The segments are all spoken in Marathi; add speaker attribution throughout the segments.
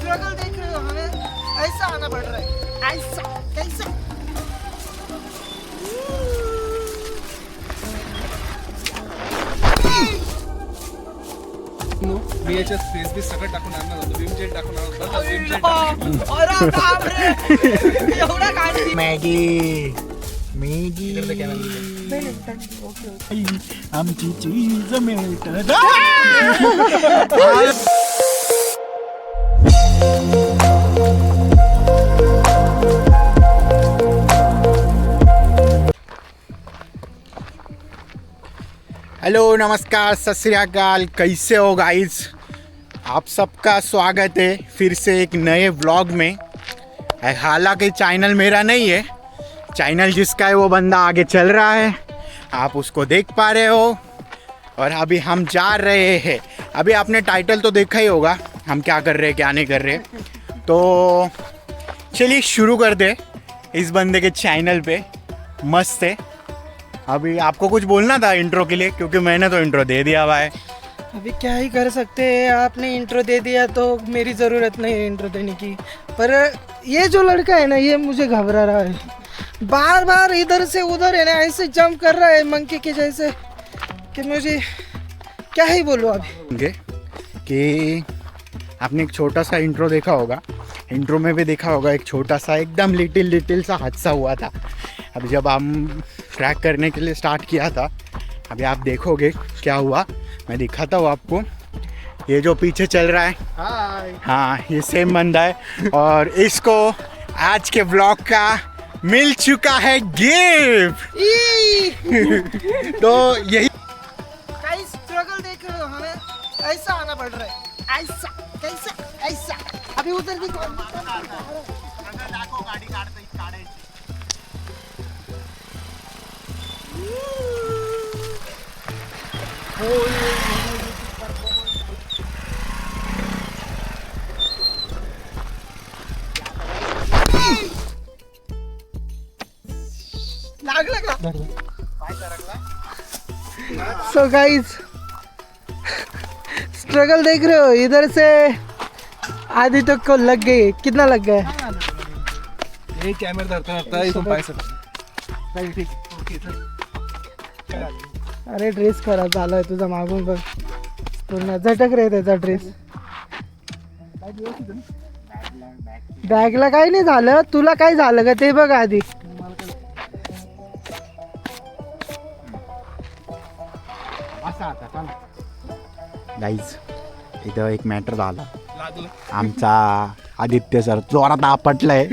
Speaker 1: स्ट्रगल देख रहे हो, हमें ऐसा आना पड़ रहा है, ऐसा कैसा।
Speaker 2: VHS फेस बी सगळं टाकून आणणार होतो, विम जेल टाकून आणणार होतो, विम जेल
Speaker 1: अरे बाप रे, एवढा काढली
Speaker 3: मॅगी मॅगी आमची चीज मिळत. हेलो नमस्कार सत श्री अकाल, कैसे हो गाइस। आप सबका स्वागत है फिर से एक नए व्लॉग में। हालांकि चैनल मेरा नहीं है, चैनल जिसका है वो बंदा आगे चल रहा है, आप उसको देख पा रहे हो। और अभी हम जा रहे हैं, अभी आपने टाइटल तो देखा ही होगा हम क्या कर रहे हैं क्या नहीं कर रहे। तो चलिए शुरू कर दे इस बंदे के चैनल पे। मस्त है। अभी आपको कुछ बोलना था इंट्रो के लिए, क्योंकि मैंने तो इंट्रो दे दिया भाई।
Speaker 1: अभी क्या ही कर सकते हैं, आपने इंट्रो दे दिया तो मेरी ज़रूरत नहीं है इंट्रो देने की। पर ये जो लड़का है ना, ये मुझे घबरा रहा है, बार बार इधर से उधर है ना, ऐसे जंप कर रहा है मंकी के जैसे कि मुझे क्या ही बोलूँ अभी।
Speaker 3: कि आपने एक छोटा सा इंट्रो देखा होगा, इंट्रो में भी देखा होगा एक छोटा सा एकदम लिटिल सा हादसा हुआ था। अभी जब हम ट्रैक करने के लिए स्टार्ट किया था, अभी आप देखोगे क्या हुआ, मैं दिखाता हूँ आपको। ये जो पीछे चल रहा है, हाँ ये सेम बंदा है, और इसको आज के ब्लॉग का मिल चुका है गिफ्ट। तो यही
Speaker 1: स्ट्रगल देख रहे हो, हमें ऐसा आना पड़ रहा है, ऐसा कैसा ऐसा। अभी उधर भी लागला का? सो गाइस स्ट्रगल देख रहे हो, इधर से आधी तक को लग गई। कितना लग गया?
Speaker 2: हे कॅमेरा धरता इथून पाय सर. ठीक ओके चल.
Speaker 1: अरे ड्रेस खराब झालाय तुझा, मागून बघ पूर्ण झटक रे त्याचा ड्रेस. बॅगला काही नाही झालं, तुला काय झालं का ते बघ आधी.
Speaker 3: गाईज इथं एक मॅटर झाला.
Speaker 2: लागलं
Speaker 3: आमचा आदित्य सर जोरात आपटलाय.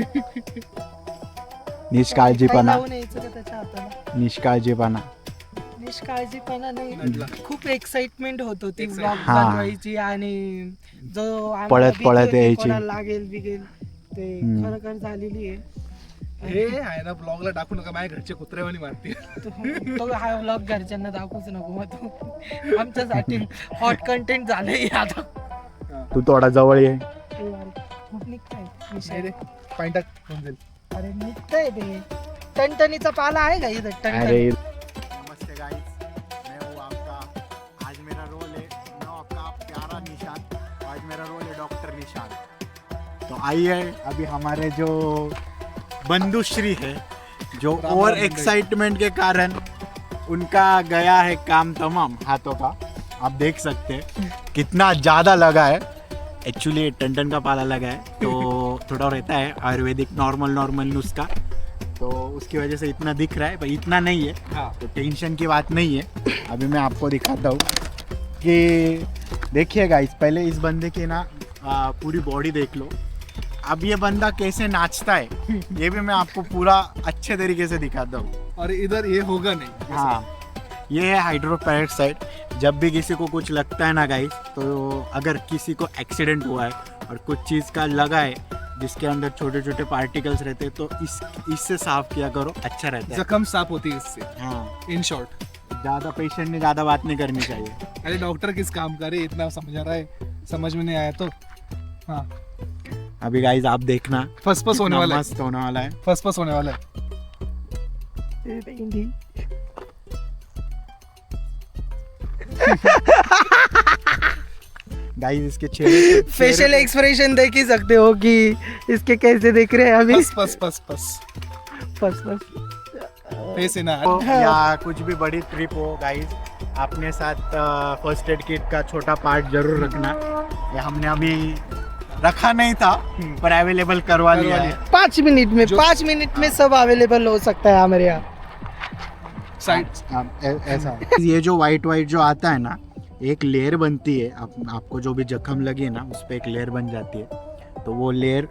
Speaker 3: निष्काळजीपणा
Speaker 1: लावून यायचं का त्याच्या हाताला?
Speaker 3: निष्काळजीपणा.
Speaker 1: निष्काळजीपणा नाही, खूप एक्साइटमेंट होत होती ब्लॉग
Speaker 3: हा.
Speaker 1: बनवायची, आणि जो आम्हाला
Speaker 3: पळत
Speaker 1: भीती
Speaker 3: पळत
Speaker 1: होती
Speaker 3: यायची.
Speaker 1: कोणाला लागेल बिगेल ते खरं झालेली आहे.
Speaker 2: हे आहे ना, ब्लॉगला टाकू नका, माझ्या घरचे कुत्रेवाणी मारतील.
Speaker 1: तो हा व्लॉग घरच्यांना दाखवूच नको मग तू. आमच्यासाठी हॉट कंटेंट झालंय आता.
Speaker 3: तू थोडा जवळ ये.
Speaker 1: खूप निघताय
Speaker 2: नाही
Speaker 1: विषय.
Speaker 2: रे, पाणी टाक होऊन जाईल.
Speaker 1: अरे निघतंय ते. टणटणीचा पाला आहे का इथं? टणटण.
Speaker 3: अरे नमस्ते गाइस, मैं हूँ आपका, आज मेरा रोल है, मैं हूँ आपका प्यारा निशान, आज मेरा रोल है डॉक्टर निशान। तो आइए अभी हमारे जो बंधुश्री है, जो
Speaker 2: राम
Speaker 3: ओवर
Speaker 2: राम
Speaker 3: एक्साइटमेंट के कारण उनका गया है काम तमाम हाथों का। आप देख सकते हैं कितना ज़्यादा लगा है। एक्चुअली टन का पाला लगा है, तो थोड़ा रहता है आयुर्वेदिक नॉर्मल नुस्खा, तो उसकी वजह से इतना दिख रहा है, पर इतना नहीं है।
Speaker 2: हाँ.
Speaker 3: तो टेंशन की बात नहीं है। अभी मैं आपको दिखाता हूँ कि देखिए गाइस, पहले इस बंदे की ना पूरी बॉडी देख लो। अब ये बंदा कैसे नाचता है ये भी मैं आपको पूरा अच्छे तरीके से दिखाता हूँ।
Speaker 2: और इधर ये होगा नहीं.
Speaker 3: हाँ, ये है हाइड्रोपेरोक्साइड। जब भी किसी को कुछ लगता है ना गाइस, तो अगर किसी को एक्सीडेंट हुआ है और कुछ चीज़ का लगा है जिसके अंदर छोटे छोटे पार्टिकल्स रहते हैं, तो इससे साफ किया करो, अच्छा रहता है।
Speaker 2: जख्म साफ होती है इससे.
Speaker 3: हाँ,
Speaker 2: इन शॉर्ट.
Speaker 3: ज़्यादा पेशेंट ने ज़्यादा बात नहीं करनी चाहिए।
Speaker 2: अरे डॉक्टर किस काम का रे, इतना समझा रहा है, समझ में नहीं आया तो. हाँ,
Speaker 3: अभी गाइस आप देखना,
Speaker 2: फस होने
Speaker 3: कितना
Speaker 2: वाला है.
Speaker 3: मस्त होने वाला है।
Speaker 2: फस होने वाला है.
Speaker 3: गाइस इसके चेहरे
Speaker 1: फेशियल एक्सप्रेशन देख ही सकते हो कि इसके कैसे दिख रहे हैं अभी।
Speaker 2: बस बस बस बस
Speaker 1: बस बस
Speaker 2: फेस है ना।
Speaker 3: या कुछ भी बड़ी ट्रिप हो गाइस, अपने साथ फर्स्ट एड किट का छोटा पार्ट जरूर रखना। ये हमने अभी रखा नहीं था पर अवेलेबल करवा लिया है।
Speaker 1: 5 मिनट में 5 मिनट में सब अवेलेबल हो सकता है हमारे यहाँ।
Speaker 2: साइड
Speaker 3: ऐसा ये जो वाइट जो आता है ना, एक लेयर बनती है। आपको जो भी जख्म लगी है ना, उस पर एक लेयर बन जाती है। तो वो लेयर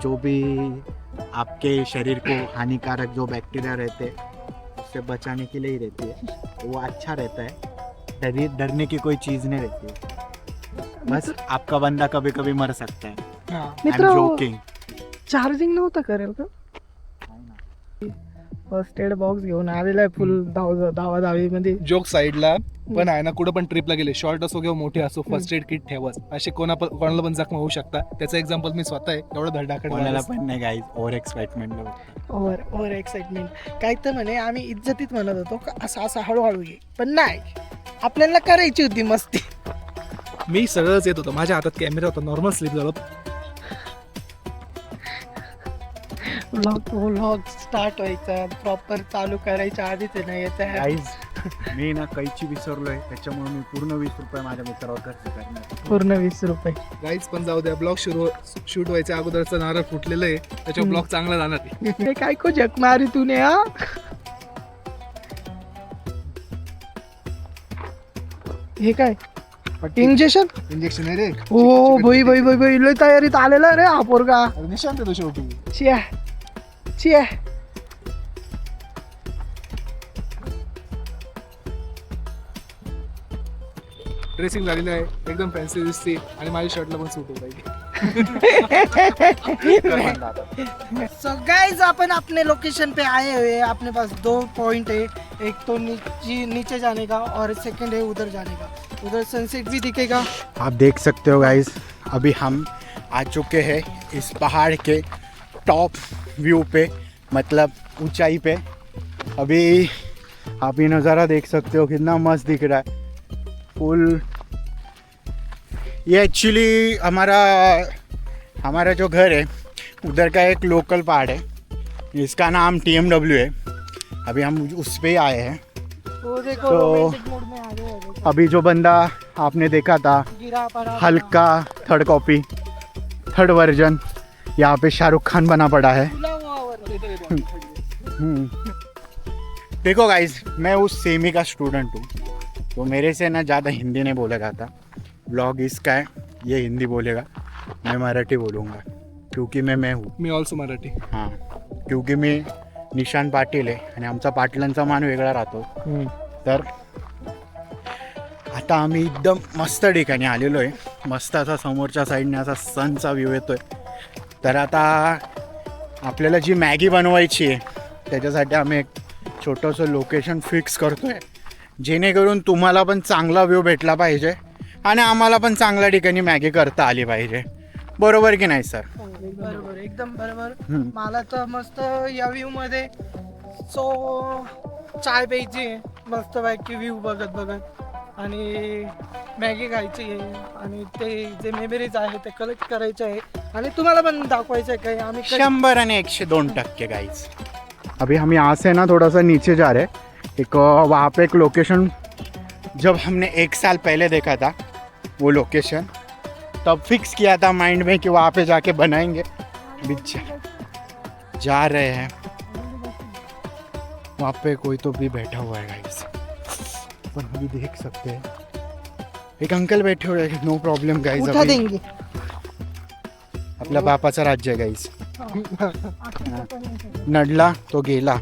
Speaker 3: जो भी आपके शरीर को हानिकारक जो बैक्टीरिया रहते हैं उससे बचाने के लिए ही रहती है। तो वो अच्छा रहता है, डरने की कोई चीज़ नहीं रहती है। बस आपका बंदा कभी कभी मर सकता है।
Speaker 1: मित्र,
Speaker 3: जोकिंग
Speaker 1: चार्जिंग नव्हतं करेल का? फर्स्ट एड बॉक्स घेऊन आलेला आहे फुल धावा मध्ये.
Speaker 2: जोक साईडला. पण आहे ना, कुठं पण ट्रिपला गेले, शॉर्ट असो किंवा मोठे असो, फर्स्ट एड किट ठेवच. असे कोणाला पण जखम होऊ शकता. त्याचं एक्झाम्पल मी स्वतः आहे. एवढं धडधाकड
Speaker 3: कोणाला पण नाही guys, over excitement.
Speaker 1: Over excitement काय तर म्हणे आम्ही इज्जतीत म्हणत होतो का असं हळूहळू ये, पण नाही, आपल्याला करायची होती मस्ती.
Speaker 2: मी सगळंच येत होतं. माझ्या हातात कॅमेरा होता, नॉर्मल स्लिप झालो.
Speaker 1: व्लॉग स्टार्ट व्हायचा, प्रॉपर चालू करायच्या आधीच आहे ना याचा.
Speaker 3: गाईज मी ना कैची विसरलोय, त्याच्यामुळे मी पूर्ण 20 रुपये माझ्या मित्रावर खर्च करणार.
Speaker 1: पूर्ण 20 रुपये.
Speaker 2: गाईज पण जाऊ द्या, ब्लॉग शूट व्हायच्या अगोदरचं नारळ फुटलेलं आहे, त्याच्यावर ब्लॉग चांगला जाणार आहे.
Speaker 1: हे काय को जग मारी तूने हा. हे काय इंजेक्शन
Speaker 2: इंजेक्शन आहे रे.
Speaker 1: ओ भाई भाई भाई भाई लय तयारीत आलेला रे हा पोरगा.
Speaker 2: निशांत आहे तो शेवटी.
Speaker 1: चिया चिया
Speaker 2: ड्रेसिंग झालेलं आहे, एकदम फॅन्सी दिसते आणि माझ्या शर्टला पण सूट होत आहे.
Speaker 1: सो गाइस अपन अपने लोकेशन पे आए हुए हैं. अपने पास 2 पॉइंट है. एक तो नीचे जाने का और सेकंड है उधर जाने का. उधर सनसेट भी दिखेगा.
Speaker 3: आप देख सकते हो गाइस, अभी हम आ चुके हैं इस पहाड़ के टॉप व्यू पे, मतलब ऊंचाई पे. अभी आप ये नज़ारा देख सकते हो, कितना मस्त दिख रहा है. फुल ये एक्चुअली हमारा जो घर है उधर का एक लोकल पहाड़ है, इसका नाम TMW है. अभी हम उस पे ही आए हैं.
Speaker 1: वो देखो
Speaker 3: तो
Speaker 1: रोमांटिक मोड में आ गए हैं. देखो.
Speaker 3: अभी जो बंदा आपने देखा था,
Speaker 1: गिरा पड़ा
Speaker 3: हल्का थर्ड कॉपी, थर्ड वर्जन, यहाँ पे शाहरुख खान बना पड़ा है.
Speaker 1: खुला हुआ
Speaker 3: देखो गाइस, मैं उस सेमी का स्टूडेंट हूँ, तो मेरे से ना ज़्यादा हिंदी नहीं बोला जाता. ब्लॉग इसका है, ये हिंदी बोलेगा, मैं मराठी बोलूँगा क्योंकि मैं हूँ.
Speaker 2: Me also Marathi.
Speaker 3: हां, क्योंकि मी निशान पाटील आहे आणि आमचा पाटलांचा मान वेगळा राहतो. तर आता आम्ही एकदम मस्त ठिकाणी आलेलो आहे. मस्त असा समोरच्या साईडने असा सनचा व्ह्यू येतो आहे. तर आता आपल्याला जी मॅगी बनवायची आहे त्याच्यासाठी आम्ही एक छोटंसं लोकेशन फिक्स करतो आहे, जेणेकरून तुम्हाला पण चांगला व्ह्यू भेटला पाहिजे आणि आम्हाला पण चांगल्या ठिकाणी मॅगी करता आली पाहिजे. बरोबर की नाही सर?
Speaker 1: बरोबर, एकदम बरोबर. मला तर मस्त या व्ह्यू मध्ये चाय प्यायची आहे, मस्त पैकी व्ह्यू बघत आणि मॅगी खायची आहे आणि ते जे मेमरीज आहे ते कलेक्ट करायचे आहे आणि तुम्हाला पण दाखवायचं आहे काही आम्ही
Speaker 3: 100 आणि 102% गाइस. अभी हम यहाँ से ना थोड़ा सा नीचे जा रहे हैं. एक वहाँ पे एक लोकेशन जब हमने 1 साल पहले देखा था, वो लोकेशन तब फिक्स किया था माइंड में कि वहाँ पे जाके बनाएंगे. जा रहे हैं, वहाँ पे कोई तो भी बैठा हुआ है गाइस, पर अभी देख सकते हैं एक अंकल बैठे हुए हैं. नो प्रॉब्लेम गाइस,
Speaker 1: उठा देंगे.
Speaker 3: आपल्या बापाचं राज्य आहे गाइस. नडला तो गेला.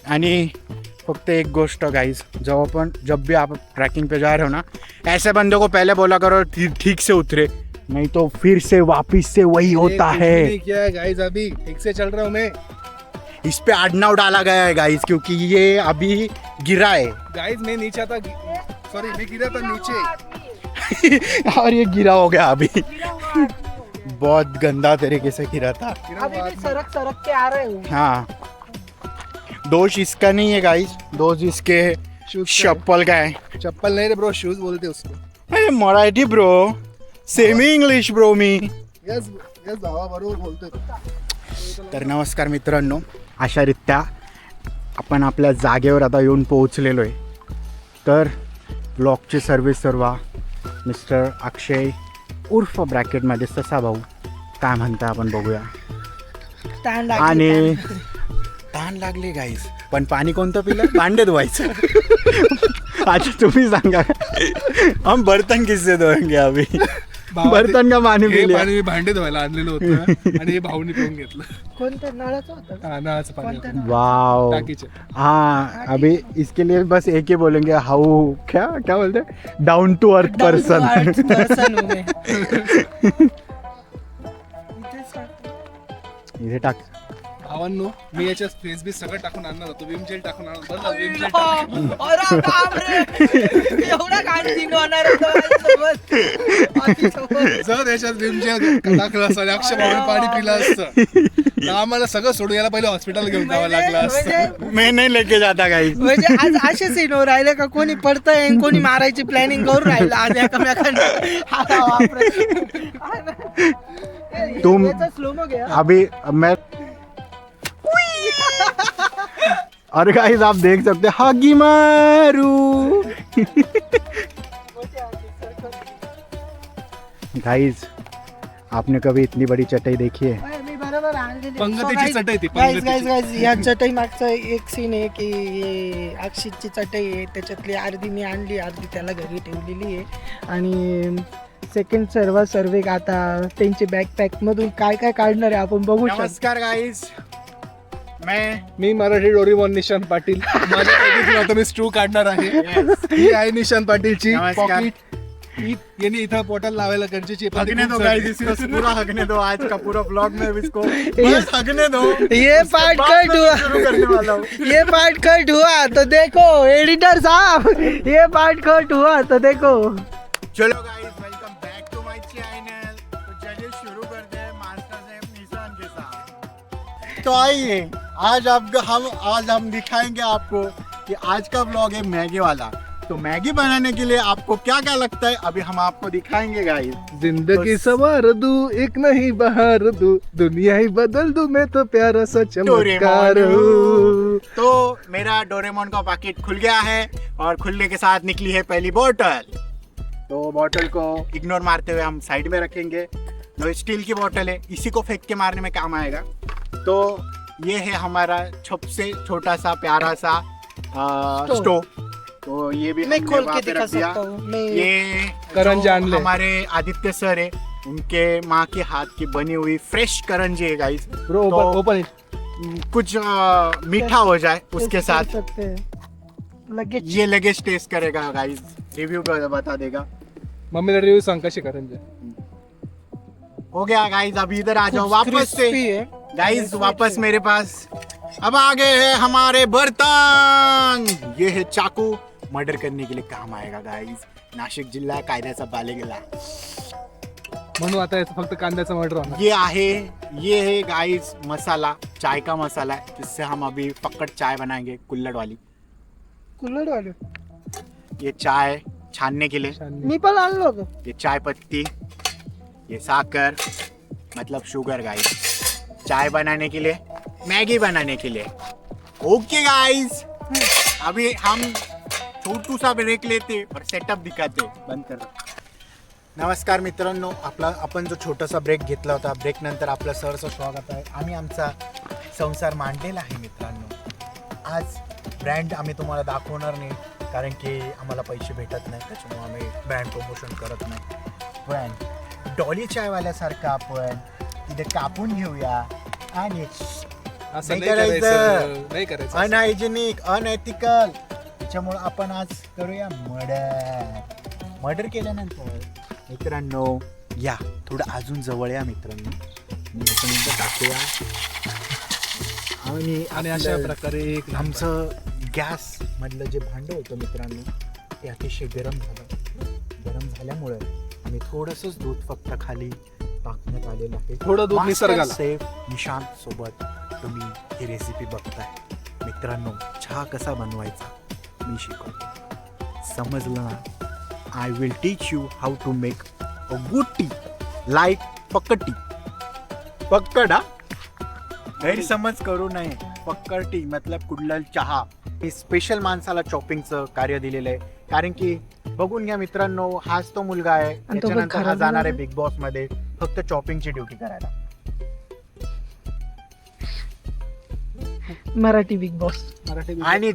Speaker 3: आणि फक्त एक गोष्ट गाइस, जब भी आप ट्रैकिंग पे जा रहे हो ना, ऐसे बंदों को पहले बोला करो ठीक से उतरे, नहीं तो फिर से वापिस से वही होता है.
Speaker 2: क्या है गाइस, अभी ठीक से चल रहा हूँ मैं.
Speaker 3: इस पे आडनाव डाला गया है गाइस, क्योंकि ये अभी गिरा है.
Speaker 2: गाइस मैं नीचे था, सॉरी मैं गिरा था नीचे
Speaker 3: और ये गिरा हो गया अभी. बहुत गंदा तरीके से गिरा था.
Speaker 1: अभी भी सरक के आ रहे हो.
Speaker 3: हाँ, दोष इसका नहीं है गाइस, दोष इसके
Speaker 2: शूज
Speaker 3: चप्पल का है.
Speaker 2: चप्पल नहीं रे ब्रो, शूज बोलते उसको.
Speaker 3: अरे Marathi bro, semi English bro मी.
Speaker 2: यस यस भावा, बरोबर बोलतोय.
Speaker 3: तर नमस्कार मित्रांनो, अशारित्या आपण आपल्या जागेवर आता येऊन पोहोचलेलो आहे. तर ब्लॉगची सर्व्हिस सर्व मिस्टर अक्षय उर्फ ब्रॅकेटमध्ये ससा भाऊ काय म्हणता आपण बघूया.
Speaker 1: ताण लागली,
Speaker 3: आणि
Speaker 1: ताण.
Speaker 3: ताण लागले गाईस, पण पाणी कोणतं पिलं? भांडे धुवायचं. अच्छा तुम्ही सांगा, हम बर्तन किससे धोएंगे अभी?
Speaker 2: भावा,
Speaker 3: बर्तन का पाणी
Speaker 2: हे
Speaker 3: पिले.
Speaker 2: पाणी मी भांडे धुवायला आणलेलं होतं आणि हे भाऊनी पिऊन घेतलं.
Speaker 1: कोणतं नळाचं होतं का?
Speaker 2: हा, नळाचं पाणी
Speaker 1: कोणतं
Speaker 2: होतं.
Speaker 1: नळ?
Speaker 3: वाओ.
Speaker 2: टाकीचे.
Speaker 3: हाँ अभी इसके लिए बस एक ही बोलेंगे, हाउ क्या क्या बोलते, down to earth
Speaker 1: Down to
Speaker 3: person.
Speaker 1: earth person हूँ मैं. इथेच टाक.
Speaker 3: इथे टाक.
Speaker 2: भावांनो, मी याच्यात फेस बी सगळं टाकून आणणार होतो, विम जेल टाकून आणणार. बरं झालं, विम जेल टाकून.
Speaker 1: अरे बापरे, एवढा कांटीन होणार होतं माझ्यासोबत. माझ्यासोबत.
Speaker 2: जर याच्यात विम जेल टाकलं असतं, अक्षय भाऊने पाणी पिलं असतं, तर आम्हाला सगळं सोडून याला पहिले हॉस्पिटल घेऊन जावं लागलं असतं.
Speaker 3: मैं नहीं लेके जाता गाइस.
Speaker 1: म्हणजे आज असे सीन हो राहिले का कोणी पडतंय आणि कोणी मारायची प्लॅनिंग करून राहिलं आज एकमेकांना. अरे बापरे.
Speaker 3: तुम-
Speaker 1: याचा slow mo घ्या.
Speaker 3: अभी मैं और गाइस आप देख सकते हैं हागी मारू. गाइस आपने कभी इतनी बड़ी चटाई देखी है?
Speaker 1: अरे, मी बरोबर आणलेली.
Speaker 2: पंगतीची
Speaker 1: So guys,
Speaker 2: चटई ती,
Speaker 1: guys,
Speaker 2: पंगतीची.
Speaker 1: guys, guys, या चटई मागचा एक सीन आहे की हे अक्षितची चटई आहे, त्याच्यातली अर्धी मी आणली, अर्धी त्याला घरी ठेवलेली आहे. आणि सेकंड सर्वे आता त्यांचे बॅकपॅक मधून काय काय काढणार आहे आपण बघू शकतो.
Speaker 3: नमस्कार गाइस, मैं
Speaker 2: मी मराठी डोरीमॉन निशांत पाटील. माझ्या पॉकेटून आता मी स्टू काढणार आहे. ही आहे निशांत पाटीलची
Speaker 3: नमस्कार.
Speaker 2: पॉकेट. यांनी इथं पोटाला लावायला गरजेची आहे.
Speaker 3: हगने दो गाइस, इसको पूरा हगने दो. आज का पूरा ब्लॉग में इसको बस हगने दो.
Speaker 1: ये पार्ट कट हुआ,
Speaker 3: शुरू करने वाला हूँ.
Speaker 1: ये पार्ट कट हुआ तो देखो एडिटर साहब, ये पार्ट कट हुआ तो देखो.
Speaker 3: चलो guys, welcome back to my channel. तो चलिए शुरू करते हैं मास्टर शेफ निशान के साथ. तो आइए, आज हम दिखाएंगे आपको कि आज का ब्लॉग है मैगी वाला. तो मैगी बनाने के लिए आपको क्या क्या लगता है अभी हम आपको दिखाएंगे गाइस.
Speaker 2: जिंदगी सवार दूं, एक नहीं बहार दूं, दुनिया ही बदल दूं, मैं तो प्यारा सा चमत्कार हूं.
Speaker 3: तो मेरा डोरेमोन का पैकेट खुल गया है और खुलने के साथ निकली है पहली बोतल. तो बोतल को इग्नोर मारते हुए हम साइड में रखेंगे. तो स्टील की बोतल है, इसी को फेंक के मारने में काम आएगा. तो ये है हमारा सबसे छोटा सा प्यारा सा स्टोव. तो ये भी
Speaker 1: मैं
Speaker 3: हमने
Speaker 1: खोल
Speaker 3: वहाँ
Speaker 1: के
Speaker 3: पे
Speaker 1: दिखा
Speaker 3: रख दिया.
Speaker 1: सकता हूँ मैं.
Speaker 3: ये
Speaker 2: करंजी
Speaker 3: जो
Speaker 2: आणले.
Speaker 3: हमारे आदित्य सर है, उनके माँ के हाथ की बनी हुई फ्रेश करंजी है गाइस.
Speaker 2: ब्रो
Speaker 3: तो-
Speaker 2: ओपन
Speaker 3: कुछ मीठा हो जाए उसके
Speaker 1: टेस्ट
Speaker 3: साथ.
Speaker 1: कर सकते हैं. लगेच
Speaker 3: ये लगेज टेस्ट करेगा गाइस, रिव्यू बता देगा.
Speaker 2: मम्मीला रिव्ह्यू सांग कशी करायची.
Speaker 3: हो गया गाइस, अभी इधर आ जाओ वापस से
Speaker 1: crispy है.
Speaker 3: गाइस. वापस मेरे पास अब आ गए हैं हमारे बर्तन. ये है चाकू, मर्डर करने के लिए काम आएगा गाइस. नाशिक जिल्हा कायद्याचा बालेकिल्ला.
Speaker 2: म्हणून आता याचं फक्त कांद्याचा मर्डर होणार.
Speaker 3: ये है गाइस मसाला, चाय का मसाला है, जिससे हम अभी पकड़ चाय बनाएंगे कुल्हड़ वाली.
Speaker 1: कुल्हड़ वाले
Speaker 3: ये चाय छानने के लिए,
Speaker 1: मी पण आणलं होतं.
Speaker 3: ये चाय पत्ती, ये साकर मतलब शुगर गाइस. चाय बनाने के लिए, मैगी बनाने के लिए. ओके गाइस, अभी हम छोटू सा ब्रेक लेते और सेटअप दिखाते. बंद कर. नमस्कार मित्रांनो, आपण जो छोटासा ब्रेक घेतला होता, ब्रेक नंतर आपलं सहर्ष स्वागत आहे. आम्ही आमचा संसार मांडलेला आहे मित्रांनो. आज ब्रँड आम्ही तुम्हाला दाखवणार नाही, कारण की आम्हाला पैसे भेटत नाही, त्याच्यामुळे आम्ही ब्रँड प्रमोशन करत नाही. पण डॉली चायवाल्यासारखं आपण इथे कापून घेऊया आणि
Speaker 2: असं
Speaker 3: नाही
Speaker 2: नाही करायचं.
Speaker 3: करायचं.
Speaker 2: नाही करायचं.
Speaker 3: Unhygienic, unethical. त्याच्यामुळे आपण आज करूया मर्डर केल्यानंतर मित्रांनो या थोडं अजून जवळ या मित्रांनो. आपण इथं टाकूया
Speaker 2: आणि अशा प्रकारे एक
Speaker 3: आमचं गॅस मधलं जे भांडं होतं मित्रांनो, ते अतिशय गरम झालं. गरम झाल्यामुळे आम्ही थोडंसंच दूध फक्त खाली टाकण्यात आलेलं आहे.
Speaker 2: थोडं दूध
Speaker 3: मास्टर
Speaker 2: निसर्गाला.
Speaker 3: शेफ निशांत सोबत तुम्ही ही रेसिपी बघताय मित्रांनो. चहा कसा बनवायचा मी शिकवतो, समजलं ना. I will teach you how to make a good tea like फक्कड टी. फक्कड हा, गैरसमज करू नये. फक्कड टी मतलब कुडल चहा. हे स्पेशल माणसाला चॉपिंगचं कार्य दिलेलं आहे, कारण की बघून घ्या मित्रांनो, हाच तो मुलगा आहे त्याच्यानंतर हा जाणार आहे बिग बॉस मध्ये फक्त चॉपिंगची ड्युटी करायला.
Speaker 1: Marathi big boss.
Speaker 3: आणि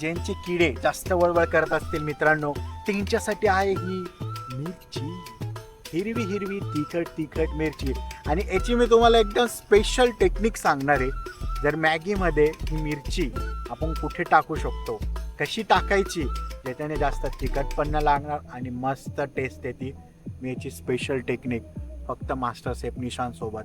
Speaker 3: ज्यांचे किडे जास्त वळवळ करत असतील मित्रांनो, त्यांच्यासाठी आहे ही मिरची. हिरवी हिरवी तिखट मिरची. आणि याची मी तुम्हाला एकदम स्पेशल टेक्निक सांगणार आहे. जर मॅगीमध्ये ही मिरची आपण कुठे टाकू शकतो, कशी टाकायची, ज्याच्याने जास्त तिखट पण न लागणार आणि मस्त टेस्ट येते. मी याची स्पेशल टेक्निक फक्त मास्टर शेफ निशांत सोबत.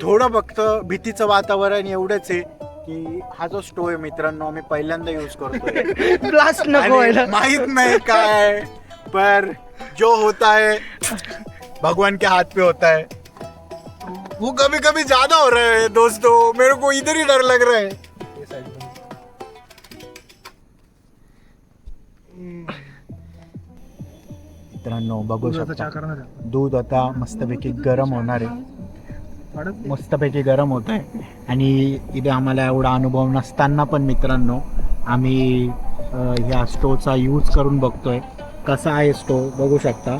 Speaker 3: थोडं फक्त भीतीचं वातावरण एवढंच आहे की हा जो स्टोव आहे मित्रांनो, मी पहिल्यांदा यूज करतोय.
Speaker 1: ब्लास्ट नको व्हायला.
Speaker 3: माहित नाही काय, पर जो होता है भगवान के हाथ पे होता है. वो कभी कभी ज्यादा हो रहा है दोस्तों, मेरे को इधर ही डर लग रहा है. मित्रांनो बघू शकता, दूध आता मस्तपैकी गरम होणार आहे. मस्तपैकी गरम होत आहे. आणि इथे आम्हाला एवढा अनुभव नसताना पण मित्रांनो आम्ही ह्या स्टोवचा यूज करून बघतोय. कसा आहे स्टोव बघू शकता.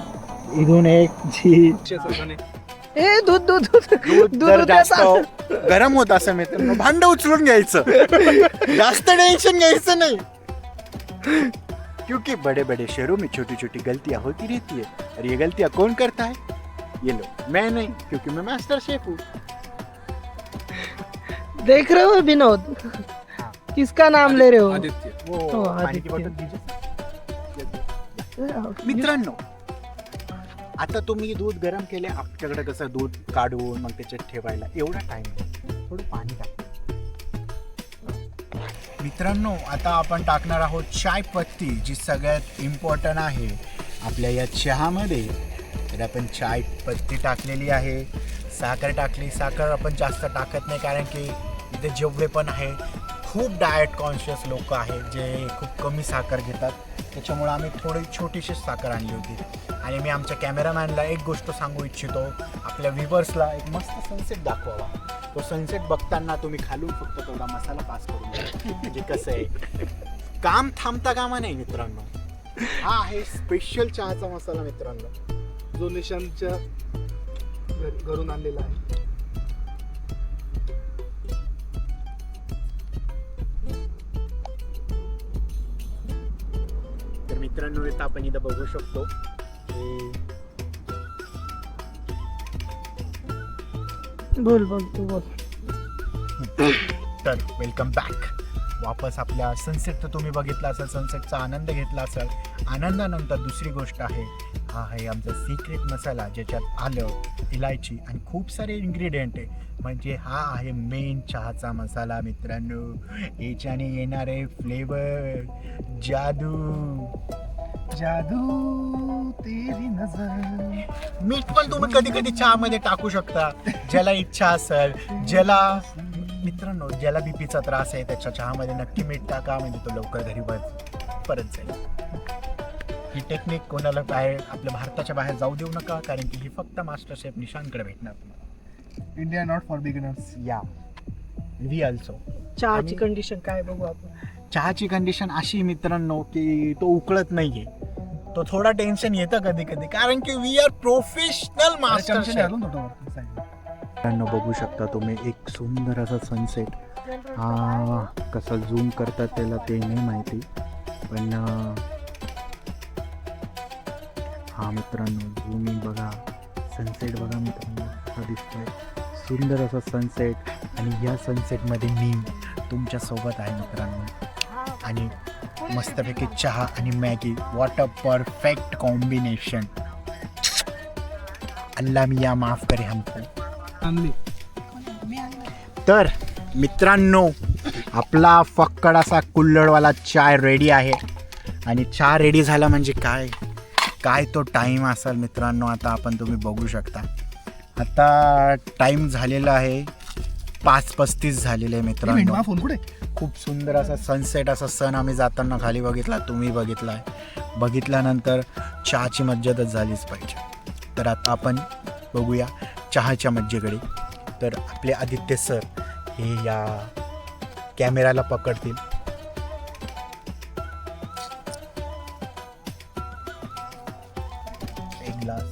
Speaker 3: इथून एक जी दूध जर जास्त गरम होत असं मित्रांनो, भांड उचलून घ्यायचं. जास्त टेन्शन घ्यायचं नाही, क्योंकि बड़े बड़े शहरों में छोटी छोटी गलतियां होती रहती है. और ये गलतियां कौन करता है? ये लो, मैं नहीं, क्योंकि मैं मास्टर शेफ हूँ.
Speaker 1: देख रहे हो विनोद, किसका नाम ले रहे हो?
Speaker 2: आदित्य.
Speaker 1: हो,
Speaker 3: पाणी की बॉटल
Speaker 1: आदित्य.
Speaker 3: दीजिए. मित्रांनो, आता तुम्ही दूध गरम केले, आपल्याकडे कसं दूध काढून मग त्याच्यात ठेवायला एवढा टाइम नाही. थोडं पाणी टाक. मित्रांनो, आता आपण टाकणार आहोत चाय पत्ती, जी सगळ्यात इम्पॉर्टंट आहे आपल्या या चहामध्ये. तर आपण चाय पत्ती टाकलेली आहे, साखर टाकली. साखर आपण जास्त टाकत नाही, कारण की इथे जेवढे पण आहे खूप डाएट कॉन्शियस लोक आहेत जे खूप कमी साखर घेतात. त्याच्यामुळे आम्ही थोडी छोटीशी साखर आणली होती. आणि मी आमच्या कॅमेरामॅनला एक गोष्ट सांगू इच्छितो, आपल्या व्ह्युअर्सला एक मस्त सनसेट दाखवावा. तो सनसेट बघताना तुम्ही खालून फक्त तेवढा मसाला पास करून द्या. म्हणजे कसं आहे, काम थांबता कामा नाही मित्रांनो. हा आहे स्पेशल चहाचा मसाला मित्रांनो,
Speaker 2: जो निशांतच्या घरून आणलेला आहे.
Speaker 3: तर मित्रांनो इथं आपण इथं बघू शकतो.
Speaker 1: बोल तू बोल.
Speaker 3: तर वेलकम बॅक. वापस आपल्या सनसेट तर तुम्ही बघितला असेल, सनसेटचा आनंद घेतला असेल. आनंदानंतर दुसरी गोष्ट आहे, हा आहे आमचा सिक्रेट मसाला, ज्याच्यात आलं, इलायची आणि खूप सारे इन्ग्रेडियंट आहे. म्हणजे हा आहे मेन चहाचा मसाला मित्रांनो. याच्याने येणारे फ्लेवर, जादू तेरी नजर. मीठ पण तुम्ही कधी कधी चहामध्ये टाकू शकता, ज्याला इच्छा असेल. ज्याला मित्रांनो ज्याला बीपीचा त्रास आहे त्याच्या चहामध्ये नक्की मीठ टाका, म्हणजे तो लवकर घरी परत जाईल. ही टेक्निक कोणाला बाहेर, आपल्या भारताच्या बाहेर जाऊ देऊ नका, कारण की ही फक्त मास्टर शेफ निशांतकडे भेटणार तुम्हाला.
Speaker 2: India not for beginners.
Speaker 3: या वी ऑल्सो.
Speaker 1: चहाची कंडिशन काय बघू आपण.
Speaker 3: चहाची कंडिशन अशी मित्रांनो की तो उकळत नाहीये. तो थोडा टेन्शन येतं कधी कधी, कारण की we are professional master chef. मित्रांनो बघू शकता तुम्ही एक सुंदर असा सनसेट. हा कसा झूम करतात त्याला ते नाही माहिती, पण हा मित्रांनो झूमिंग बघा, सनसेट बघा मित्रांनो कसा दिसतोय. सुंदर असा सनसेट. आणि या सनसेटमध्ये मी तुमच्यासोबत आहे मित्रांनो. आणि मस्तपैकी चहा आणि Maggi, what a perfect combination. Allah मियाँ माफ करे हमको. तर मित्रांनो आपला फक्कड असा कुल्हडवाला चाय रेडी आहे. आणि चहा रेडी झाला म्हणजे काय तो टाईम असेल मित्रांनो. आता आपण तुम्ही बघू शकता, आता टाईम झालेला आहे 5:35 झालेलं आहे मित्रांनो.
Speaker 2: फोन कुठे?
Speaker 3: खूप सुंदर असा सनसेट असा सन आम्ही जाताना खाली बघितला, तुम्ही बघितला आहे. बघितल्यानंतर चहाची मज्जाच झालीच पाहिजे. तर आता आपण बघूया चहाच्या मज्जेकडे. तर आपले आदित्य सर हे या कॅमेराला पकडतील. एक ग्लास,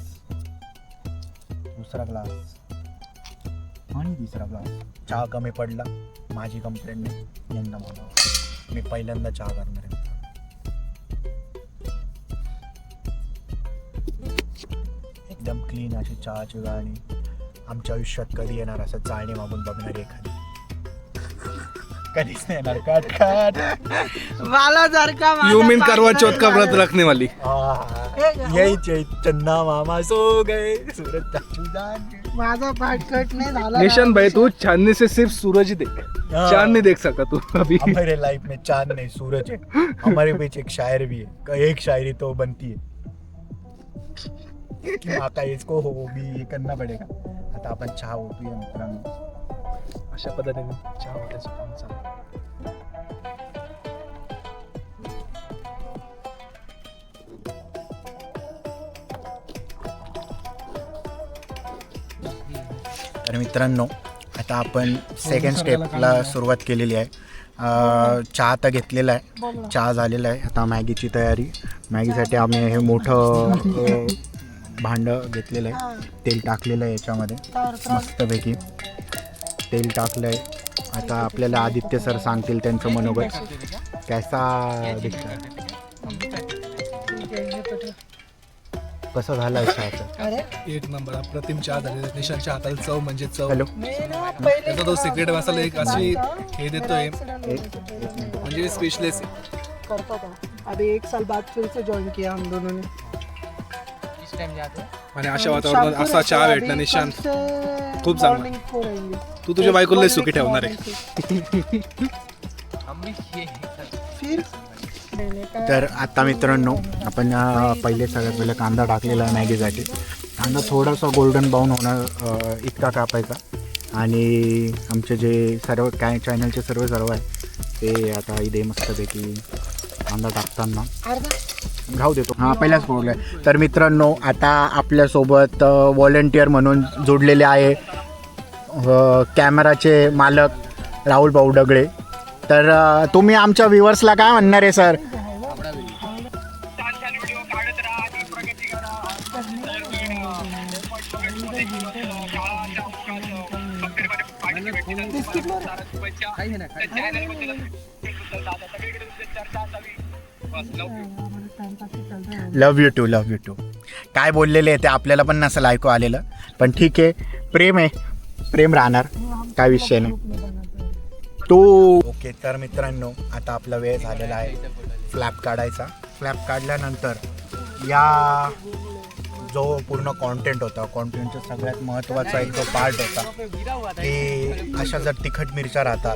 Speaker 3: दुसरा ग्लास आणि तिसरा ग्लास. चहा कमी पडला, माझी कंप्लेंट नाही, यंदा बोलावं. मी पहिल्यांदा चहा करणार आहे. एकदम क्लीन अशी चहाची गाणी. आमच्या आयुष्यात कधी येणार असं चाळणी मागून बघणारी एखादी? कधीच नाही येणार. काट काट
Speaker 1: वाला जर का माझा
Speaker 2: यू मीन करवा
Speaker 1: partner
Speaker 2: चौथ का व्रत
Speaker 1: झाला.
Speaker 2: रखने वाली.
Speaker 3: यही चन्ना मामा सो गए, सूरज चाचू जान गए.
Speaker 1: माझा पाठ कट नाही झाला.
Speaker 2: निशान भाई तू चांदनी से सिर्फ सूरज ही देख,
Speaker 3: हाँ.
Speaker 2: चांद नहीं देख सकता तू अभी.
Speaker 3: हमारे लाइफ में चांद नहीं सूरज है. हमारे बीच एक शायर भी है. एक शायरी तो बनती है कि आता इसको हो भी करना पडेगा. आता आपण चहा होतोय मित्रांनो.
Speaker 2: अशा पद्धतीने चहा होण्याचं काम चालू आहे.
Speaker 3: तर मित्रांनो आता आपण सेकंड स्टेपला सुरुवात केलेली आहे. चहा आता घेतलेला आहे, चहा झालेला आहे. आता मॅगीची तयारी. मॅगीसाठी आम्ही हे मोठं भांडं घेतलेलं आहे. तेल टाकलेलं आहे याच्यामध्ये मस्तपैकी. तेल टाकलं आहे. आता आपल्याला आदित्य सर सांगतील त्यांचं मनोगत कैसा दिसतं, कसं झालं आहे चहाचं.
Speaker 1: अरे
Speaker 2: एक नंबर अप्रतिम चहा झालेला. निशांतच्या हाताला चव म्हणजे चव.
Speaker 3: हॅलो,
Speaker 1: मी ना पहिले
Speaker 2: त्याचा तो सिक्रेट मसाला एक अशी हे देतोय
Speaker 1: accident
Speaker 2: म्हणजे स्पेशलिस्ट.
Speaker 1: करता था. अभी 1 साल बाद फिर से ज्वाइन किया हम दोनों ने.
Speaker 2: आणि अशा वातावरणात असा चहा भेटणं निशांत खूप चांगला.
Speaker 1: मॉर्निंग 4 आएंगे.
Speaker 2: तू तुझ्या बायकोला लय सुखी ठेवणार आहे.
Speaker 1: फिर मैंने कहा,
Speaker 3: तर आता मित्रांनो आपण पहिले सगळ्यात पहिले कांदा टाकलेला आहे मॅगीसाठी. कांदा थोडासा गोल्डन ब्राऊन होणार इतका कापायचा. आणि आमचे जे सर्व काय चॅनलचे सर्व आहे ते आता इथे मस्तपैकी कांदा टाकताना
Speaker 1: अर्धा
Speaker 3: घाव देतो. हां, पहिलाच बोललो आहे. तर मित्रांनो आता आपल्यासोबत व्हॉलेंटियर म्हणून जोडलेले आहे कॅमेराचे मालक राहुल भाऊ डगळे. तर तुम्ही आमच्या व्ह्युअर्सला काय म्हणणार आहे sir? Love you too, love you too. काय बोललेले आहे ते आपल्याला पण नसेल ऐकू आलेलं, पण ठीक आहे. प्रेम आहे, प्रेम राहणार, काय विषय नाही. तो ओके. तर मित्रांनो आता आपला वेळ झालेला आहे फ्लॅप काढायचा. फ्लॅप काढल्यानंतर या जो पूर्ण कॉन्टेंट होता, कॉन्टेंटचा सगळ्यात महत्त्वाचा एक जो पार्ट होता ते अशा जर तिखट मिरच्या राहतात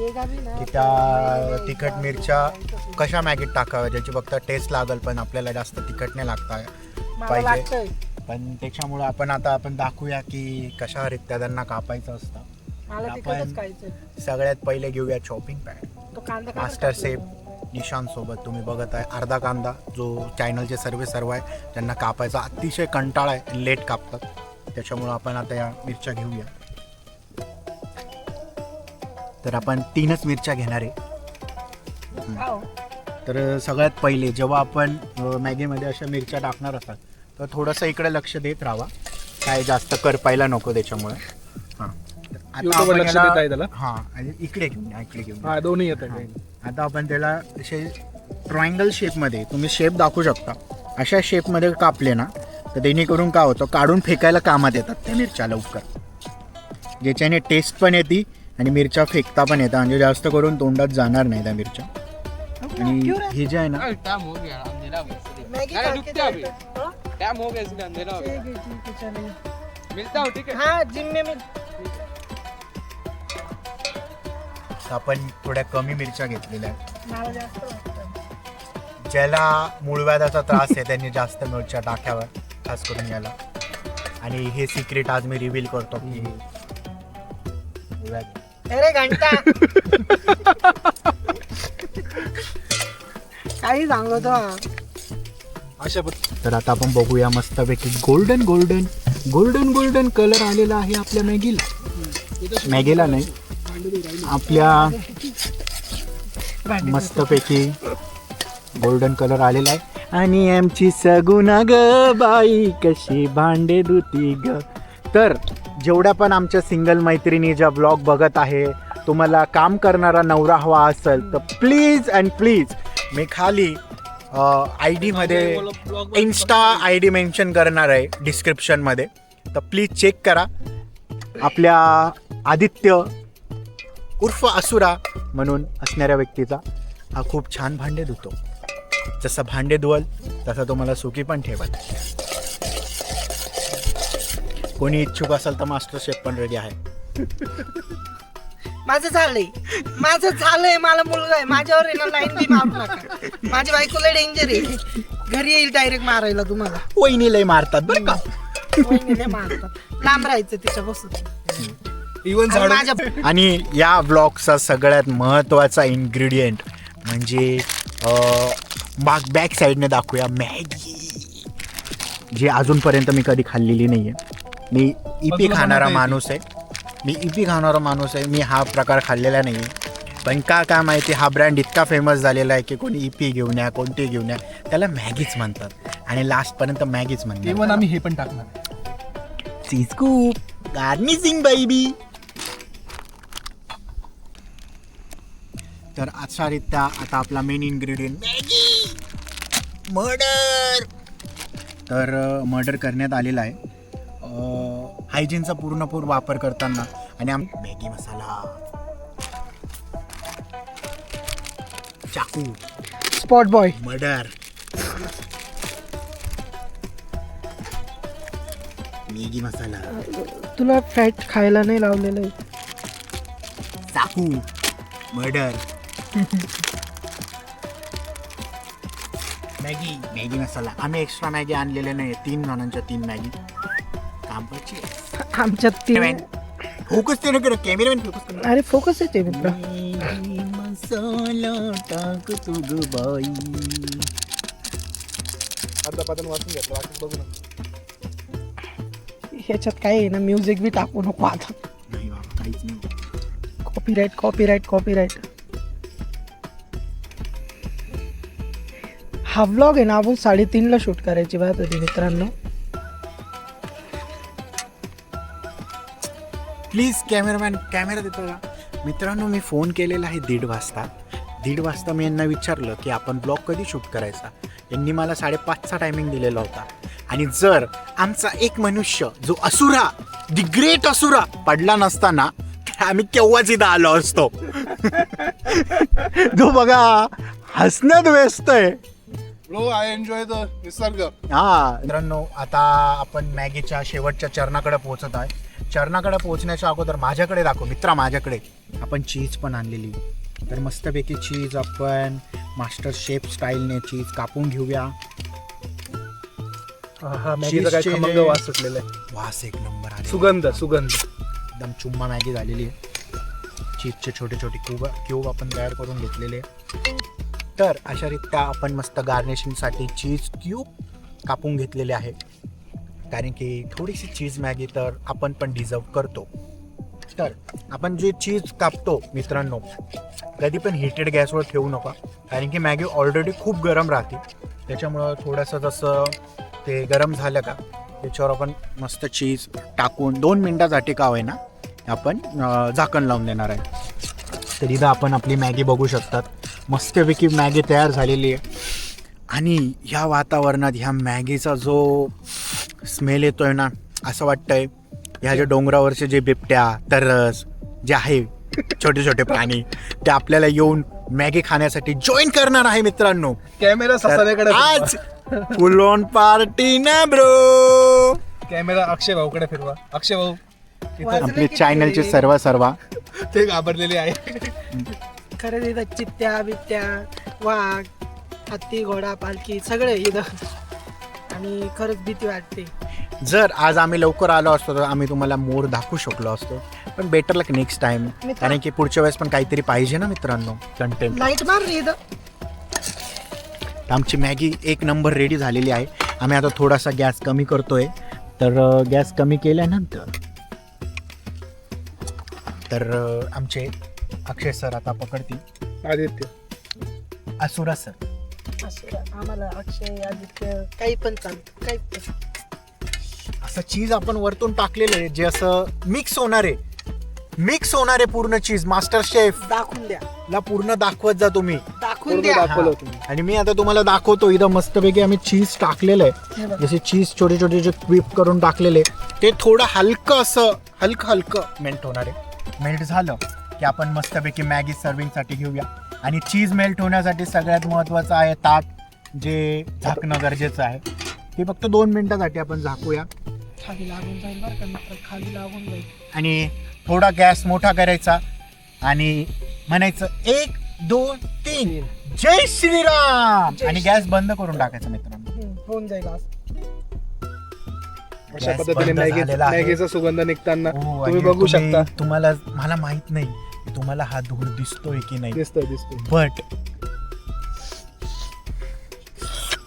Speaker 3: की त्या तिखट मिरच्या कशा मॅगीत टाकाव्या ज्याची फक्त टेस्ट लागल पण आपल्याला जास्त तिखट नाही लागता पाहिजे. पण त्याच्यामुळं आपण दाखवूया की कशा रित्या त्यांना कापायचं असतं. आपण सगळ्यात पहिले घेऊया chopping pad. Master chef Nishant सोबत तुम्ही बघत आहे. अर्धा कांदा जो चॅनलचे सर्व आहे त्यांना कापायचा अतिशय कंटाळा आहे, लेट कापतात. त्याच्यामुळं आपण आता या मिरच्या घेऊया. तर आपण 3च मिरच्या घेणार आहे. तर सगळ्यात पहिले जेव्हा आपण मॅगीमध्ये अशा मिरच्या टाकणार असतात तर थोडंसं इकडे लक्ष देत राहावा, काय जास्त करपायला नको त्याच्यामुळे. हां, हां इकडे घेऊन
Speaker 2: हा दोन्ही येत.
Speaker 3: आता आपण त्याला असे ट्रायंगल शेपमध्ये तुम्ही शेप दाखवू शकता. अशा शेपमध्ये कापले ना तर जेणेकरून काय होतं, काढून फेकायला कामात येतात त्या मिरच्या लवकर, ज्याच्याने टेस्ट पण येते आणि मिरच्या फेकता पण येतात. म्हणजे जास्त करून तोंडात जाणार नाही त्या मिरच्या. आणि हे जे आहे ना
Speaker 1: मैगी खा के जाता है।
Speaker 4: टाइम हो गया इसलिए अंधेरा हो गया।
Speaker 1: ठीक है चलेगा।
Speaker 4: मिलता हूँ, ठीक है।
Speaker 1: हाँ जिम में मिल।
Speaker 3: आपण थोड्या कमी मिरच्या घेतलेल्या आहेत.
Speaker 1: मला जास्त वाटतं।
Speaker 3: ज्याला मूळव्याधाचा त्रास आहे त्यांनी जास्त मिरच्या टाकाव्या, खास करून याला. आणि हे सिक्रेट आज मी रिव्हील करतो की
Speaker 1: अरे घंटा काही सांगतो
Speaker 2: अशा
Speaker 3: तर आता आपण बघूया मस्तपैकी golden golden golden golden colour आलेला आहे आपल्या मॅगीला नाही आपल्या मस्तपैकी गोल्डन कलर आलेला आहे. आणि आमची सगुना ग बाई कशी भांडे धुती ग. तर जेवढ्या पण आमच्या सिंगल मैत्रिणी ज्या ब्लॉग बघत आहे, तुम्हाला काम करणारा नवरा हवा असेल तर प्लीज अँड प्लीज मी खाली ID मध्ये इन्स्टा ID मेन्शन करणार आहे डिस्क्रिप्शनमध्ये, तर प्लीज चेक करा. आपल्या आदित्य उर्फ असुरा म्हणून असणाऱ्या व्यक्तीचा हा खूप छान भांडे धुतो. जसं भांडे धुवल तसं तुम्हाला सुखी पण ठेवाल. कोणी इच्छुक असेल तर मास्टर शेफ पण रेडी आहे.
Speaker 1: माझं झालंय मला मुलगा आहे. माझ्यावर आहे ना लाईन बी मारू नका. माझी बायकोला डेंजर आहे. घरी येईल डायरेक्ट मारायला तुम्हाला.
Speaker 3: वहिनी लय मारतात बरं का.
Speaker 1: वहिनीने मारतात. लांब राहायचं तिच्यापासून.
Speaker 2: इव्हन
Speaker 1: आणि
Speaker 2: झाड
Speaker 1: माझ्या
Speaker 3: आणि या ब्लॉगचा सगळ्यात महत्त्वाचा इन्ग्रेडियंट म्हणजे बॅक साईडने दाखवूया मॅगी, जी अजूनपर्यंत मी कधी खाल्लेली नाही आहे. मी इपी खाणारा माणूस आहे. मी हा प्रकार खाल्लेला नाही आहे. पण काय माहिती हा ब्रँड इतका फेमस झालेला आहे की कोणी इपी घेऊन या कोणती घेऊन या त्याला मॅगीच म्हणतात आणि लास्टपर्यंत मॅगीच म्हणतात.
Speaker 2: इव्हन आम्ही हे पण टाकणार
Speaker 3: चीज स्कूप गार्निशिंग बेबी. तर अशा रीत्या आता आपला मेन इन्ग्रेडियंट मॅगी मर्डर. तर मर्डर करण्यात आलेला आहे हायजीनचा पूर्णपूर वापर करताना. आणि मॅगी मसाला, चाकू,
Speaker 1: स्पॉट बॉय.
Speaker 3: मर्डर, मॅगी मसाला,
Speaker 1: तुला फॅट खायला नाही लावलेलं आहे.
Speaker 3: चाकू, मर्डर, मॅगी मसाला. आम्ही एक्स्ट्रा मॅगी आणलेले नाही. 3 जणांच्या 3 मॅगी कामाची.
Speaker 1: आमच्यात तीन.
Speaker 3: फोकस ते कर कॅमेरामॅन फोकस कर.
Speaker 1: अरे फोकस येते मित्र.
Speaker 3: मसाला टाक तू ग बाई.
Speaker 2: अर्धा पातन वाचून घेतलं वाचून बघू ना.
Speaker 1: ह्याच्यात काय आहे ना, म्युझिक बी टाकू नको आता.
Speaker 3: नाही बाबा काहीच नाही.
Speaker 1: कॉपीराईट. हा व्लॉग आहे ना आपण 3:30ला शूट करायची बात होती मित्रांनो.
Speaker 3: प्लीज कॅमेरामॅन कॅमेरा देतो का. मित्रांनो मी फोन केलेला आहे 1:30 वाजता. 1:30 वाजता मी यांना विचारलं की आपण ब्लॉग कधी शूट करायचा. यांनी मला 5:30चा टायमिंग दिलेला होता. आणि जर आमचा एक मनुष्य जो असुरा दी ग्रेट असुरा पडला नसताना तर आम्ही केव्हाच इथं आलो असतो. तो बघा हसण्यात व्यस्त आहे.
Speaker 2: ब्रो आय एन्जॉय द निसर्ग.
Speaker 3: हा मित्रांनो आता आपण मॅगीच्या शेवटच्या चरणाकडे पोहोचत आहे. चरणाकडे पोहोचण्याच्या अगोदर माझ्याकडे दाखव मित्रा. माझ्याकडे आपण चीज पण आणलेली. तर मस्तपैकी चीज आपण मास्टर शेफ स्टाईलने चीज कापून घेऊया.
Speaker 2: हा मॅगीचा काय खमंग वास सुटलेला आहे.
Speaker 3: वास एक नंबर आहे.
Speaker 2: सुगंध
Speaker 3: एकदम चुम्मा मॅगी झालेली आहे. चीजचे छोटे क्यूब आपण तयार करून घेतलेले. तर अशा रीत्या आपण मस्त गार्निशिंगसाठी चीज क्यूब कापून घेतलेले आहे. कारण की थोडीशी चीज मॅगी तर आपण पण डिझर्व करतो. तर आपण जे चीज कापतो मित्रांनो कधी पण हिटेड गॅसवर ठेवू नका. कारण की मॅगी ऑलरेडी खूप गरम राहते. त्याच्यामुळं थोडंसं जसं ते गरम झालं का त्याच्यावर आपण मस्त चीज टाकून 2 मिनटासाठी का होईना आपण झाकण लावून देणार आहे. तर इथं आपण आपली मॅगी बघू शकतात. मस्तपैकी मॅगी तयार झालेली आहे. आणि ह्या वातावरणात ह्या मॅगीचा जो स्मेल येतोय ना असं वाटतंय ह्या ज्या डोंगरावरचे जे बिबट्या तरस जे आहे छोटे छोटे प्राणी ते आपल्याला येऊन मॅगी खाण्यासाठी जॉईन करणार आहे मित्रांनो.
Speaker 2: कॅमेरा ससाऱ्याकडे
Speaker 3: आज फुल ऑन पार्टी ना ब्रो.
Speaker 2: कॅमेरा अक्षय भाऊकडे फिरवा. अक्षय भाऊ
Speaker 3: आपले चॅनलचे सर्व
Speaker 2: ते घाबरलेले आहे.
Speaker 1: खरंच इथं चित्त्या बित्त्या वाघ हत्ती घोडा पालखी सगळे इथं. आणि खरंच भीती वाटते.
Speaker 3: जर आज आम्ही लवकर आलो असतो तर आम्ही तुम्हाला मोर दाखवू शकलो असतो. पण बेटर लक नेक्स्ट टाइम, कारण की पुढच्या वेळेस पण काहीतरी पाहिजे ना मित्रांनो, कंटेंट.
Speaker 1: लाईट मार रे इथं.
Speaker 3: आमची मॅगी एक नंबर रेडी झालेली आहे. आम्ही आता थोडासा गॅस कमी करतोय. तर गॅस कमी केल्यानंतर तर आमचे अक्षय सर आता पकडतील.
Speaker 2: आदित्य
Speaker 3: असुरा सर.
Speaker 1: असं आम्हाला अक्षय आदित्य काही पण चालतं, काही पण.
Speaker 3: असं चीज आपण वरतून टाकलेलं आहे, जे असं मिक्स होणार आहे पूर्ण चीज. मास्टर शेफ
Speaker 1: दाखवून द्या,
Speaker 3: ला पूर्ण दाखवत जा तुम्ही.
Speaker 1: दाखवून
Speaker 2: पूर्ण
Speaker 1: द्या.
Speaker 2: दाखवलं तुम्ही.
Speaker 3: आणि मी आता तुम्हाला दाखवतो. इथं मस्तपैकी आम्ही चीज टाकलेलं आहे.
Speaker 1: हे बघ.
Speaker 3: जसे चीज छोटे छोटे जे क्विप करून टाकलेले, ते थोडं हलकं असं हलकं मेल्ट होणार आहे. मेल्ट झालं की आपण मस्तपैकी मॅगी सर्विंगसाठी घेऊया. आणि चीज मेल्ट होण्यासाठी सगळ्यात महत्त्वाचं आहे ताट, जे झाकणं गरजेचं आहे. ते फक्त 2 मिनिटासाठी आपण झाकूया.
Speaker 1: खाली लागून जाईल बरं का मित्र, खाली लागून जाईल.
Speaker 3: आणि थोडा गॅस मोठा करायचा आणि म्हणायचं 1 2 3 जय श्रीराम, आणि गॅस बंद करून टाकायचा मित्रांनो.
Speaker 1: होऊन जाईल आज.
Speaker 2: अशा
Speaker 3: गॅस
Speaker 2: पद्धतीने
Speaker 3: बंद झालेला आहे.
Speaker 2: मॅगीचा सुगंध निघताना
Speaker 3: हो,
Speaker 2: तुम्ही
Speaker 3: आणि
Speaker 2: बघू शकता.
Speaker 3: तुम्हाला, मला माहित नाही की तुम्हाला हा धूर दिसतोय की नाही,
Speaker 2: दिसतोय
Speaker 3: बट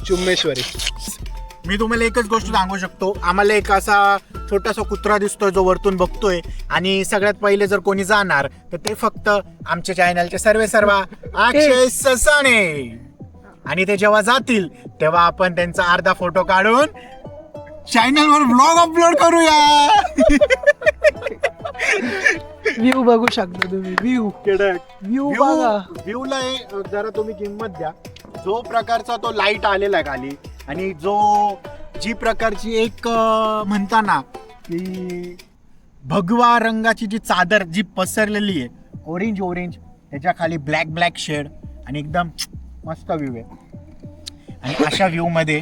Speaker 2: चुम्मेश्वरी.
Speaker 3: मी तुम्हाला एकच गोष्ट सांगू शकतो. आम्हाला एक असा छोटासा कुत्रा दिसतोय जो वरतून बघतोय, आणि सगळ्यात पहिले जर कोणी जाणार तर ते फक्त आमच्या चॅनलचे सर्व अक्षय ससाणे. आणि ते जेव्हा जातील तेव्हा आपण त्यांचा अर्धा फोटो काढून चॅनलवर ब्लॉग अपलोड करूया.
Speaker 1: व्ह्यू बघू शकता तुम्ही, व्ह्यू बघा.
Speaker 3: व्ह्यूला जरा तुम्ही किंमत द्या. जो प्रकारचा तो लाईट आलेला आहे खाली, आणि जी प्रकारची एक म्हणताना की भगवा रंगाची जी चादर जी पसरलेली आहे, ऑरेंज त्याच्या खाली ब्लॅक शेड, आणि एकदम मस्त व्ह्यू आहे. आणि अशा व्ह्यू मध्ये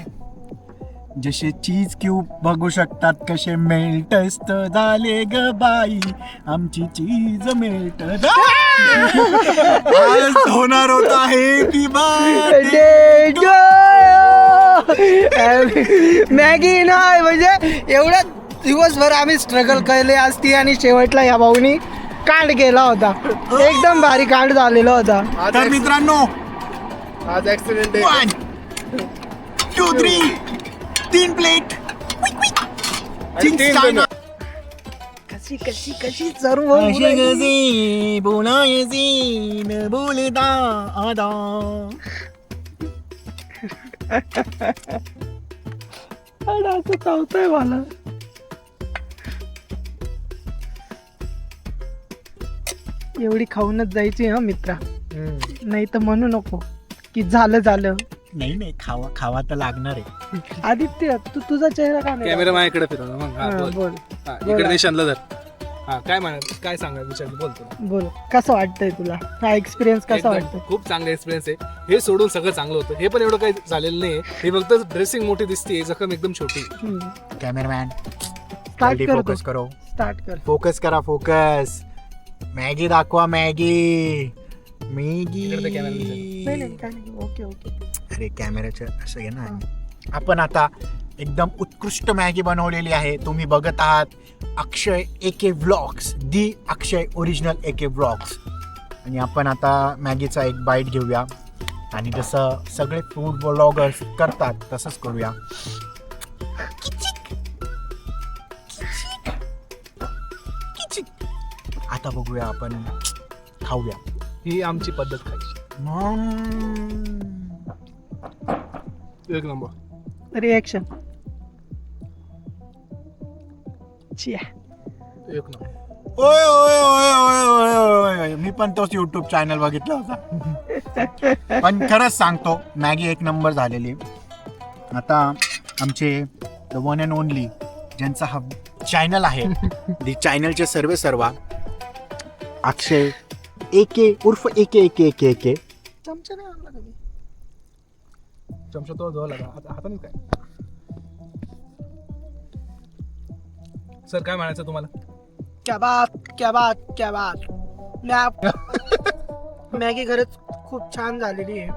Speaker 3: जसे चीज क्यूब बघू शकतात कसे मेल्ट झाले ग बाई, आमची चीज मेल्ट आज होणार होत आहे की
Speaker 1: मॅगी नाही म्हणजे एवढ्या दिवसभर आम्ही स्ट्रगल केले असती, आणि शेवटला या भाऊनी कांड केला होता. एकदम भारी कांड झालेला होता.
Speaker 3: तर मित्रांनो,
Speaker 2: आज ऍक्सिडेंट
Speaker 3: 1 2 3 3 प्लेट
Speaker 1: कशी सर्व
Speaker 3: बोलता आदा.
Speaker 1: असं चावतंय मला. एवढी खाऊनच जायची हा मित्रा, नाही तर म्हणू नको की झालं.
Speaker 3: नाही खावा तर लागणार आहे.
Speaker 1: आदित्य तुझा चेहरा का नाही?
Speaker 2: कॅमेरा माझ्याकडे फिरवला मग. हा,
Speaker 1: हा,
Speaker 2: बोल.
Speaker 1: बोल
Speaker 2: हा, इकडे निशांतला धर. हा, काय सांगायचं विचार बोलतो.
Speaker 1: बोल, कसं वाटतंय तुला हा एक्सपिरियन्स, कसा
Speaker 2: एकदम
Speaker 1: वाटतो?
Speaker 2: खूप चांगला एक्सपिरियन्स आहे. हे सोडून सगळं चांगलं होतं. हे पण एवढं काही झालेलं नाही. हे फक्त ड्रेसिंग मोठी दिसते, जखम एकदम छोटी.
Speaker 3: कॅमेरामॅन
Speaker 1: स्टार्ट करतो,
Speaker 3: फोकस करो.
Speaker 1: स्टार्ट कर.
Speaker 3: फोकस करा, फोकस. मॅगी दाखवा, मॅगी.
Speaker 2: इकडे ते camera
Speaker 1: नाही, काय नाही. ओके.
Speaker 3: अरे कॅमेऱ्याचं असं घे ना. आपण आता एकदम उत्कृष्ट मॅगी बनवलेली आहे. तुम्ही बघत आहात अक्षय AK व्लॉग्स, दी अक्षय ओरिजिनल AK व्लॉग्स. आणि आपण आता मॅगीचा एक बाईट घेऊया, आणि जसं सगळे फूड ब्लॉगर्स करतात तसंच करूया. आता बघूया, आपण खाऊया.
Speaker 2: ही आमची पद्धत खायची. एक नंबर.
Speaker 1: रिएक्शन.
Speaker 2: एक नंबर.
Speaker 3: ओय ओय ओय ओय ओय ओय ओय. मी पण तोच युट्यूब चॅनल बघितला होता. पण खरंच सांगतो, मॅगी एक नंबर झालेली. आता आमचे द वन अँड ओनली, ज्यांचा हा चॅनल आहे, दी चॅनलचे सर्व अक्षय AK उर्फ AK
Speaker 1: चमचा नाही आणला कधी.
Speaker 2: चमचा तो धुवा लागा हाताने. काय सर, काय म्हणायचं तुम्हाला?
Speaker 1: क्या बात. मॅगी खरंच खूप छान झालेली आहे,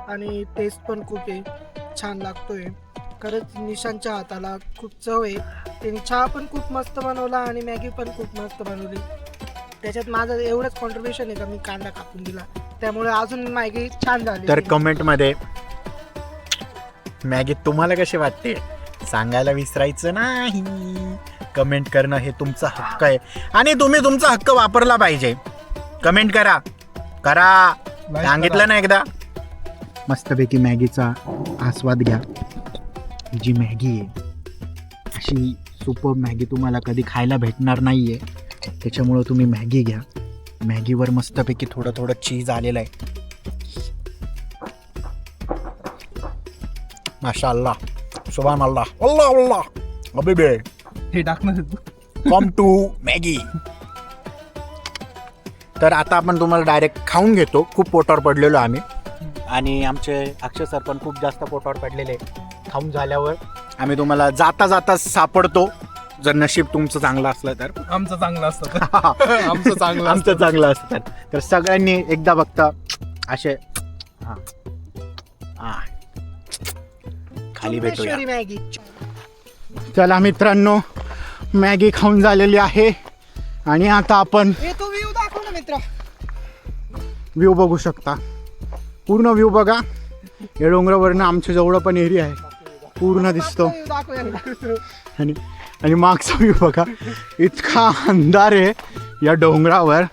Speaker 1: आणि टेस्ट पण खूप आहे, छान लागतोय खरंच. निशांच्या हाताला खूप चव आहे. त्याने चहा पण खूप मस्त बनवला, आणि मॅगी पण खूप मस्त बनवली. त्याच्यात माझं एवढंच कॉन्ट्रीब्युशन आहे का मी कांदा कापून दिला, त्यामुळे अजून मॅगी छान झाली.
Speaker 3: तर कमेंटमध्ये मॅगी तुम्हाला कशी वाटते सांगायला विसरायचं नाही. कमेंट करणं हे तुमचा हक्क आहे आणि तुम्ही तुमचा हक्क वापरला पाहिजे. कमेंट करा सांगितलं ना एकदा. मस्तपैकी मॅगीचा आस्वाद घ्या. ही जी मॅगी आहे अशी सुपर मॅगी तुम्हाला कधी खायला भेटणार नाही आहे, त्याच्यामुळं तुम्ही मॅगी घ्या. मॅगीवर मस्तपैकी थोडं थोडं चीज आलेलं आहे. माशाअल्लाह, सुभान अल्लाह, अल्लाह अल्लाह, हबीबी
Speaker 2: हे टाकणार
Speaker 3: कम टू मॅगी. तर आता आपण तुम्हाला डायरेक्ट खाऊन घेतो. खूप पोटावर पडलेलो आम्ही आणि आमचे अक्षय सर पण खूप जास्त पोटावर पडलेले. खाऊन झाल्यावर आम्ही तुम्हाला जाता जाता सापडतो, जर नशीब तुमचं चांगलं असलं तर.
Speaker 2: आमचं चांगलं असतं आमचं चांगलं
Speaker 3: आमचं चांगलं असतं तर सगळ्यांनी एकदा बघता असे हां हां खाली भेटूया.
Speaker 1: चोमेश्वरी मॅगी.
Speaker 3: चला मित्रांनो, मॅगी खाऊन झालेली आहे आणि आता आपण
Speaker 1: हे तो व्ह्यू दाखव ना मित्र.
Speaker 3: व्ह्यू बघू शकता. पूर्ण व्ह्यू बघा. या डोंगरावरनं आमच्या जवळ पण एरिया आहे पूर्ण दिसतो.
Speaker 1: व्ह्यू दाखव यांना.
Speaker 3: आणि मागचा व्ह्यू बघा. इतका अंधार आहे या डोंगरावर.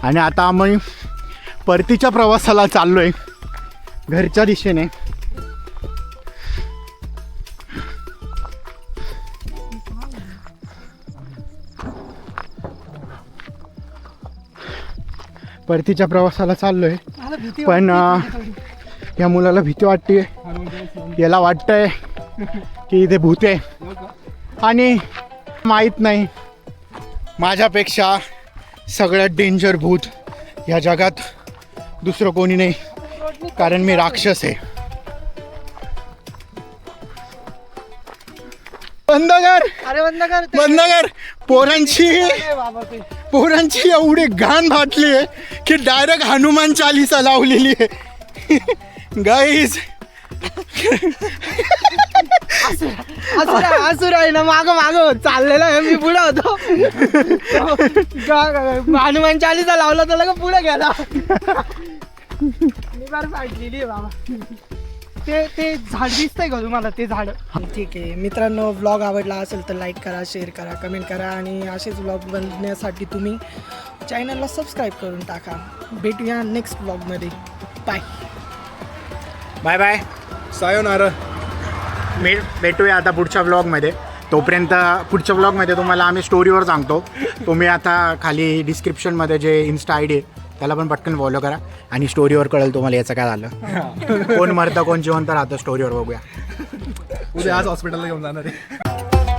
Speaker 3: आणि आता आम्ही परतीच्या प्रवासाला चाललोय घरच्या दिशेने. परतीच्या प्रवासाला चाललोय
Speaker 1: मला भीती
Speaker 3: पण
Speaker 1: वाटते थोडी.
Speaker 3: या मुलाला भीती वाटते. याला वाटतंय की इथे भूत आहे आणि माहीत नाही माझ्यापेक्षा सगळ्यात डेंजर भूत या जगात दुसरं कोणी नाही, कारण मी राक्षस आहे. बंद कर
Speaker 1: अरे बंद कर ते.
Speaker 3: बंद कर. पोरांची
Speaker 1: अरे बाबा ते.
Speaker 3: पोरांची एवढी घाण घातली आहे की डायरेक्ट हनुमान चालीसा लावलेली आहे. गाईज
Speaker 1: असुर आहे ना, माग चाललेला आहे. मी पुढे होतो. हनुमान चालीसा लावला तर लगा पुढे गेला. मी बार फाटलेली आहे बाबा. ते झाड दिसतंय का तुम्हाला? ते झाड ठीक आहे मित्रांनो. व्लॉग आवडला असेल तर लाईक करा, शेअर करा, कमेंट करा आणि असेच व्लॉग बनण्यासाठी तुम्ही चॅनलला सबस्क्राईब करून टाका. भेटूया नेक्स्ट व्लॉगमध्ये. Bye
Speaker 3: bye bye.
Speaker 2: सायोनारा.
Speaker 3: मी भेटूया आता पुढच्या व्लॉगमध्ये. तोपर्यंत पुढच्या व्लॉगमध्ये तुम्हाला आम्ही स्टोरीवर सांगतो. तुम्ही आता खाली डिस्क्रिप्शनमध्ये जे इन्स्टा आय डी आहे त्याला पण पटकन फॉलो करा आणि स्टोरीवर कळेल तुम्हाला याचं काय झालं. कोण मरतं कोण जिवंत राहतं स्टोरीवर बघूया.
Speaker 2: उद्या आज हॉस्पिटलला घेऊन जाणार आहे.